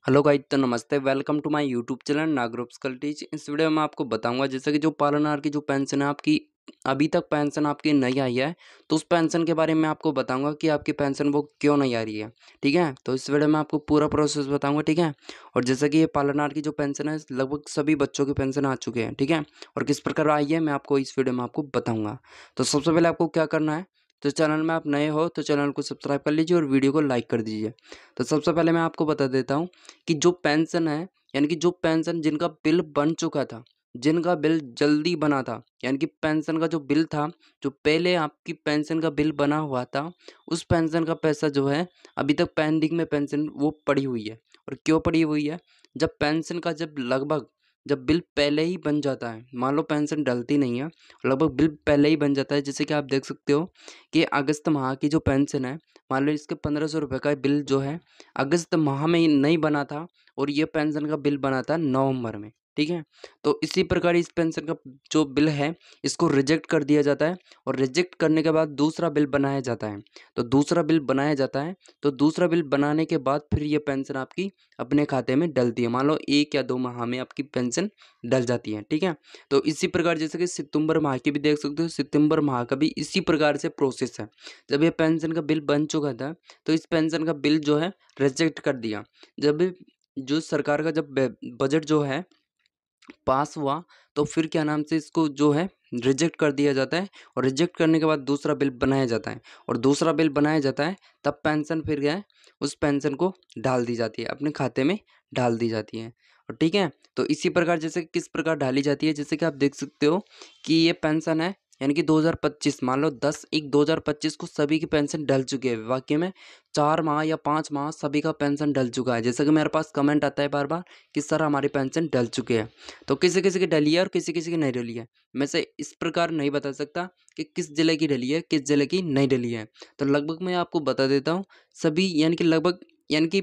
Hello guys, तो नमस्ते। Welcome to my YouTube channel Nagroop skill teach. इस वीडियो में आपको बताऊंगा जैसे कि जो पालनहार की जो पेंशन है आपकी, अभी तक पेंशन आपकी नहीं आई है, तो उस पेंशन के बारे में आपको बताऊंगा कि आपकी पेंशन वो क्यों नहीं आ रही है। ठीक है, तो इस वीडियो में आपको पूरा प्रोसेस बताऊंगा। ठीक है, और जैसे कि ये पालनहार की जो पेंशन है लगभग सभी बच्चों की पेंशन आ चुके हैं। ठीक है, और किस प्रकार आई है मैं आपको इस वीडियो में आपको बताऊंगा। तो सबसे पहले आपको क्या करना है, तो चैनल में आप नए हो तो चैनल को सब्सक्राइब कर लीजिए और वीडियो को लाइक कर दीजिए। तो सबसे पहले मैं आपको बता देता हूँ कि जो पेंशन है, यानी कि जो पेंशन जिनका बिल बन चुका था, जिनका बिल जल्दी बना था, यानी कि पेंशन का जो बिल था, जो पहले आपकी पेंशन का बिल बना हुआ था, उस पेंशन का पैसा जो है अभी तक पेंडिंग में पेंशन वो पड़ी हुई है। और क्यों पड़ी हुई है? जब पेंशन का जब बिल पहले ही बन जाता है, मान लो पेंशन डलती नहीं है, लगभग बिल पहले ही बन जाता है। जैसे कि आप देख सकते हो कि अगस्त माह की जो पेंशन है, मान लो इसके 1500 रुपये का बिल जो है अगस्त माह में ही नहीं बना था, और ये पेंशन का बिल बना था नवंबर में। ठीक है, तो इसी प्रकार इस पेंशन का जो बिल है इसको रिजेक्ट कर दिया जाता है, और रिजेक्ट करने के बाद दूसरा बिल बनाया जाता है। तो दूसरा बिल बनाया जाता है, तो दूसरा बिल बनाने के बाद फिर ये पेंशन आपकी अपने खाते में डलती है। मान लो 1 या 2 माह में आपकी पेंशन डल जाती है। ठीक है, तो इसी प्रकार जैसे कि सितंबर माह की भी देख सकते हो, सितंबर माह का भी इसी प्रकार से प्रोसेस है। जब ये पेंशन का बिल बन चुका था, तो इस पेंशन का बिल जो है रिजेक्ट कर दिया। जब जो सरकार का जब बजट जो है पास हुआ, तो फिर क्या नाम से इसको जो है रिजेक्ट कर दिया जाता है, और रिजेक्ट करने के बाद दूसरा बिल बनाया जाता है, और दूसरा बिल बनाया जाता है तब पेंशन फिर क्या है, उस पेंशन को डाल दी जाती है, अपने खाते में डाल दी जाती है। और ठीक है, तो इसी प्रकार जैसे किस प्रकार डाली जाती है, जैसे कि आप देख सकते हो कि ये पेंशन है, यानी कि 2025, मान लो 10/1/2025 को सभी की पेंशन डल चुकी है। वाकई में 4 माह या 5 माह सभी का पेंशन डल चुका है। जैसे कि मेरे पास कमेंट आता है बार बार कि सर हमारी पेंशन डल चुकी है, तो किसी किसी की डली है और किसी किसी की नहीं डली है। मैं से इस प्रकार नहीं बता सकता कि किस जिले की डली है, किस जिले की नहीं डली है। तो लगभग मैं आपको बता देता हूँ, सभी यानी कि लगभग, यानी कि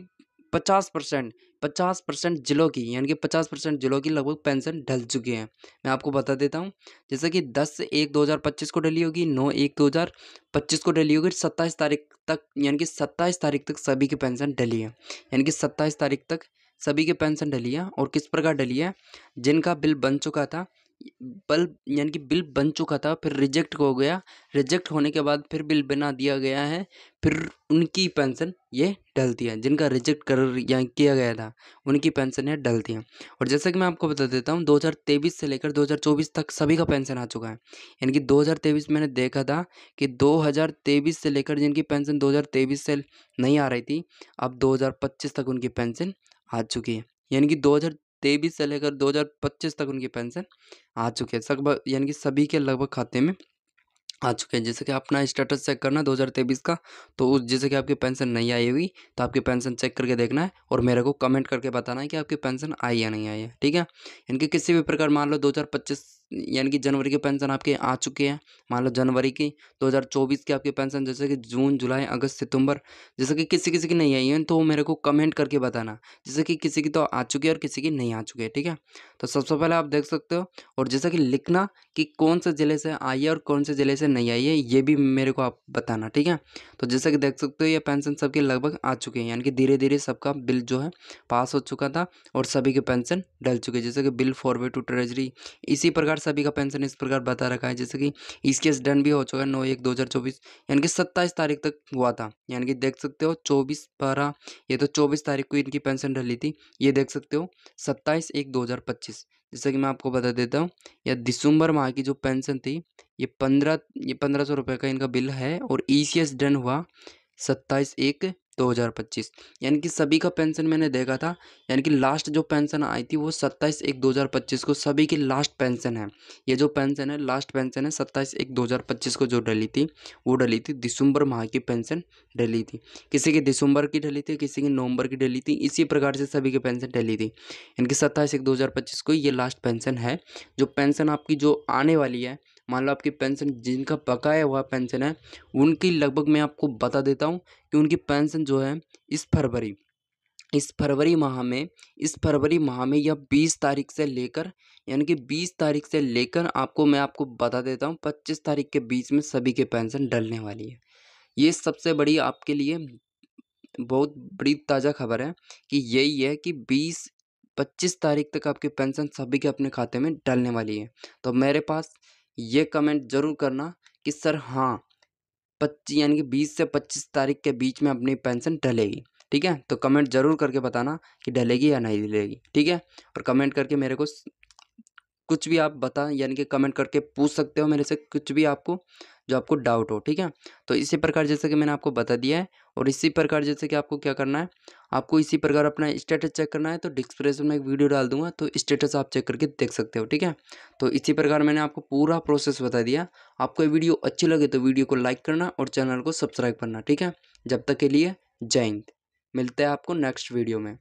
50% जिलों की, यानी कि 50% जिलों की लगभग पेंशन डल चुकी है। मैं आपको बता देता हूँ, जैसे कि 10/1/2025 को डली होगी, 9/1/2025 को डली होगी, 27 तारीख तक, यानी कि 27 तारीख तक सभी की पेंशन डली है। यानी कि 27 तारीख तक सभी की पेंशन डली है। और किस प्रकार डली है? जिनका बिल बन चुका था, यानी कि बिल बन चुका था फिर रिजेक्ट हो गया, रिजेक्ट होने के बाद फिर बिल बना दिया गया है, फिर उनकी पेंशन ये डलती है। जिनका रिजेक्ट कर या किया गया था उनकी पेंशन ये डलती है। और जैसे कि मैं आपको बता देता हूँ, 2023 से लेकर 2024 तक सभी का पेंशन आ चुका है। यानी कि 2023 मैंने देखा था कि 2023 से लेकर जिनकी पेंशन 2023 से नहीं आ रही थी, अब 2025 तक उनकी पेंशन आ चुकी है। यानी कि 2023 से लेकर 2025 तक उनकी पेंशन आ चुकी है, लगभग, यानी कि सभी के लगभग खाते में आ चुके हैं। जैसे कि अपना स्टेटस चेक करना 2023 का, तो उस जैसे कि आपकी पेंशन नहीं आई हुई तो आपकी पेंशन चेक करके देखना है, और मेरे को कमेंट करके बताना है कि आपकी पेंशन आई या नहीं आई है। ठीक है, इनकी किसी भी प्रकार, मान लो 2025 यानी कि जनवरी की पेंशन आपके आ चुकी है, मान लो जनवरी की, 2024 की आपकी पेंशन, जैसे कि जून, जुलाई, अगस्त, सितंबर, जैसे कि किसी किसी की नहीं आई है, तो मेरे को कमेंट करके बताना। जैसे कि किसी की तो आ चुकी है और किसी की नहीं आ चुकी है। ठीक है, तो सबसे पहले आप देख सकते हो, और जैसे कि लिखना कि कौन से ज़िले से आई है और कौन से ज़िले से नहीं आई है, ये भी मेरे को आप बताना। ठीक है, तो जैसे कि देख सकते हो ये पेंशन सबकी लगभग आ चुकी है, यानी कि धीरे धीरे सबका बिल जो है पास हो चुका था, और सभी की पेंशन डल चुकी है। जैसे कि बिल फॉरवर्ड टू ट्रेजरी, इसी प्रकार सभी का पेंशन इस प्रकार बता रखा है। जैसे कि इसकेस डन भी हो चुका है 9/1/2024, यानी कि 27 तारीख तक हुआ था। यानी कि देख सकते हो 24/12, ये तो 24 तारीख को इनकी पेंशन डली थी, ये देख सकते हो 27/1/2025। जैसे कि मैं आपको बता देता हूँ, या दिसंबर माह की जो पेंशन थी, ये 1500 रुपये का इनका बिल है, और ईसीएस डन हुआ 27/1/2025। यानी कि सभी का पेंशन मैंने देखा था, यानी कि लास्ट जो पेंशन आई थी वो 27/1/2025 को सभी की लास्ट पेंशन है। ये जो पेंशन है लास्ट पेंशन है 27/1/2025 को जो डली थी, वो डली थी दिसंबर माह की पेंशन डली थी। किसी की दिसंबर की डली थी, किसी की नवंबर की डली थी, इसी प्रकार से सभी की पेंशन डली थी। इनकी 27/1/2025 को ये लास्ट पेंशन है। जो पेंशन आपकी जो आने वाली है, मान लो आपकी पेंशन जिनका बकाया हुआ पेंशन है, उनकी लगभग मैं आपको बता देता हूँ कि उनकी पेंशन जो है इस फरवरी इस फरवरी माह में इस फरवरी माह में या 20 तारीख से लेकर, यानी कि 20 तारीख से लेकर मैं आपको बता देता हूँ 25 तारीख के बीच में सभी के पेंशन डलने वाली है। ये सबसे बड़ी आपके लिए बहुत बड़ी ताज़ा खबर है कि यही है कि 20-25 तारीख तक आपकी पेंशन सभी के अपने खाते में डलने वाली है। तो मेरे पास ये कमेंट ज़रूर करना कि सर हाँ, 25 यानी कि 20 से 25 तारीख के बीच में अपनी पेंशन डलेगी। ठीक है? तो कमेंट ज़रूर करके बताना कि डलेगी या नहीं डलेगी। ठीक है? और कमेंट करके मेरे को कुछ भी आप बता यानी कि कमेंट करके पूछ सकते हो मेरे से कुछ भी आपको जो आपको डाउट हो। ठीक है? तो इसी प्रकार जैसे कि मैंने आपको बता दिया है और इसी प्रकार जैसे कि आपको क्या करना है, आपको इसी प्रकार अपना स्टेटस चेक करना है तो डिस्क्रिप्शन में एक वीडियो डाल दूँगा तो स्टेटस आप चेक करके देख सकते हो। ठीक है? तो इसी प्रकार मैंने आपको पूरा प्रोसेस बता दिया। आपको ये वीडियो अच्छी लगे तो वीडियो को लाइक करना और चैनल को सब्सक्राइब करना। ठीक है? जब तक के लिए जय हिंद। मिलते हैं आपको नेक्स्ट वीडियो में।